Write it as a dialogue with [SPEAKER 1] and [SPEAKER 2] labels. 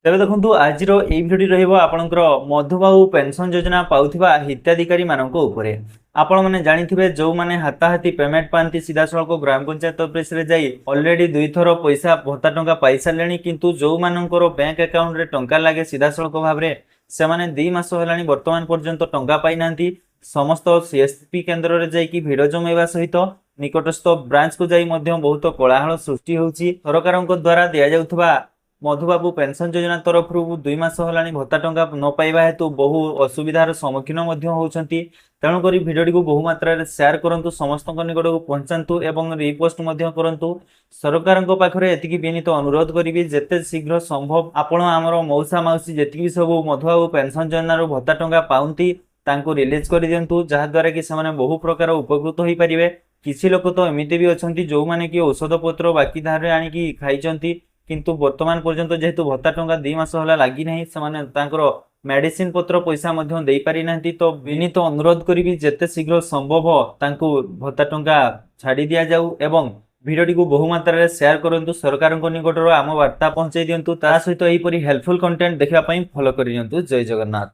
[SPEAKER 1] ତେବେ ଦେଖନ୍ତୁ ଆଜିର ଏଇ ଭିଡ଼ିଓଟି ରହିବ ଆପଣଙ୍କର ମଧୁବାବୁ ପେନସନ ଯୋଜନା ପାଉଥିବା ହିତାଧିକାରୀ ମାନଙ୍କ ଉପରେ। ଆପଣମାନେ ଜାଣିଥିବେ ଯେଉଁମାନେ ହାତାହାତି ପେମେଣ୍ଟ ପାଆନ୍ତି ସିଧାସଳଖ ଗ୍ରାମ ପଞ୍ଚାୟତ ଅଫିସରେ ଯାଇ ଅଲରେଡି ଦୁଇଥର ପଇସା ଭତ୍ତା ଟଙ୍କା ପାଇସାରିଲେଣି, କିନ୍ତୁ ଯେଉଁମାନଙ୍କର ବ୍ୟାଙ୍କ ଆକାଉଣ୍ଟରେ ଟଙ୍କା ଲାଗେ ସିଧାସଳଖ ଭାବରେ ସେମାନେ 2 ମାସ ହେଲାଣି ବର୍ତ୍ତମାନ ପର୍ଯ୍ୟନ୍ତ ଟଙ୍କା ପାଇନାହାନ୍ତି। ସମସ୍ତ ସିଏସପି କେନ୍ଦ୍ରରେ ଯାଇକି ଭିଡ଼ ଜମାଇବା ସହିତ ନିକଟସ୍ଥ ବ୍ରାଞ୍ଚକୁ ଯାଇ ମଧ୍ୟ ବହୁତ କୋଳାହଳ ସୃଷ୍ଟି ହେଉଛି। ସରକାରଙ୍କ ଦ୍ୱାରା ଦିଆଯାଉଥିବା ମଧୁବାବୁ ପେନସନ ଯୋଜନା ତରଫରୁ 2 ମାସ ହେଲାଣି ଭତ୍ତା ଟଙ୍କା ନ ପାଇବା ହେତୁ ବହୁ ଅସୁବିଧାର ସମ୍ମୁଖୀନ ମଧ୍ୟ ହେଉଛନ୍ତି। ତେଣୁକରି ଭିଡ଼ିଓଟିକୁ ବହୁ ମାତ୍ରାରେ ସେୟାର କରନ୍ତୁ, ସମସ୍ତଙ୍କ ନିକଟକୁ ପହଞ୍ଚାନ୍ତୁ ଏବଂ ରିପୋଷ୍ଟ ମଧ୍ୟ କରନ୍ତୁ। ସରକାରଙ୍କ ପାଖରେ ଏତିକି ବିନୀତ ଅନୁରୋଧ କରିବି, ଯେତେ ଶୀଘ୍ର ସମ୍ଭବ ଆପଣ ଆମର ମଉସା ମାଉସୀ ଯେତିକି ସବୁ ମଧୁବାବୁ ପେନସନ ଯୋଜନାରୁ ଭତ୍ତା ଟଙ୍କା ପାଆନ୍ତି ତାଙ୍କୁ ରିଲିଜ କରିଦିଅନ୍ତୁ, ଯାହାଦ୍ୱାରା କି ସେମାନେ ବହୁ ପ୍ରକାର ଉପକୃତ ହୋଇପାରିବେ। କିଛି ଲୋକ ତ ଏମିତି ବି ଅଛନ୍ତି ଯେଉଁମାନେ କି ଔଷଧପତ୍ର ବାକି ଧାରରେ ଆଣିକି ଖାଇଛନ୍ତି, କିନ୍ତୁ ବର୍ତ୍ତମାନ ପର୍ଯ୍ୟନ୍ତ ଯେହେତୁ ଭତ୍ତା ଟଙ୍କା 2 ମାସ ହେଲା ଲାଗିନାହିଁ, ସେମାନେ ତାଙ୍କର ମେଡିସିନ ପତ୍ର ପଇସା ମଧ୍ୟ ଦେଇପାରିନାହାନ୍ତି। ତ ବିନୀତ ଅନୁରୋଧ କରିବି ଯେତେ ଶୀଘ୍ର ସମ୍ଭବ ତାଙ୍କୁ ଭତ୍ତା ଟଙ୍କା ଛାଡ଼ି ଦିଆଯାଉ ଏବଂ ଭିଡ଼ିଓଟିକୁ ବହୁ ମାତ୍ରାରେ ସେୟାର କରନ୍ତୁ, ସରକାରଙ୍କ ନିକଟରୁ ଆମ ବାର୍ତ୍ତା ପହଞ୍ଚାଇ ଦିଅନ୍ତୁ। ତା ସହିତ ଏହିପରି ହେଲ୍ପଫୁଲ କଣ୍ଟେଣ୍ଟ ଦେଖିବା ପାଇଁ ଫଲୋ କରିଦିଅନ୍ତୁ। ଜୟ ଜଗନ୍ନାଥ।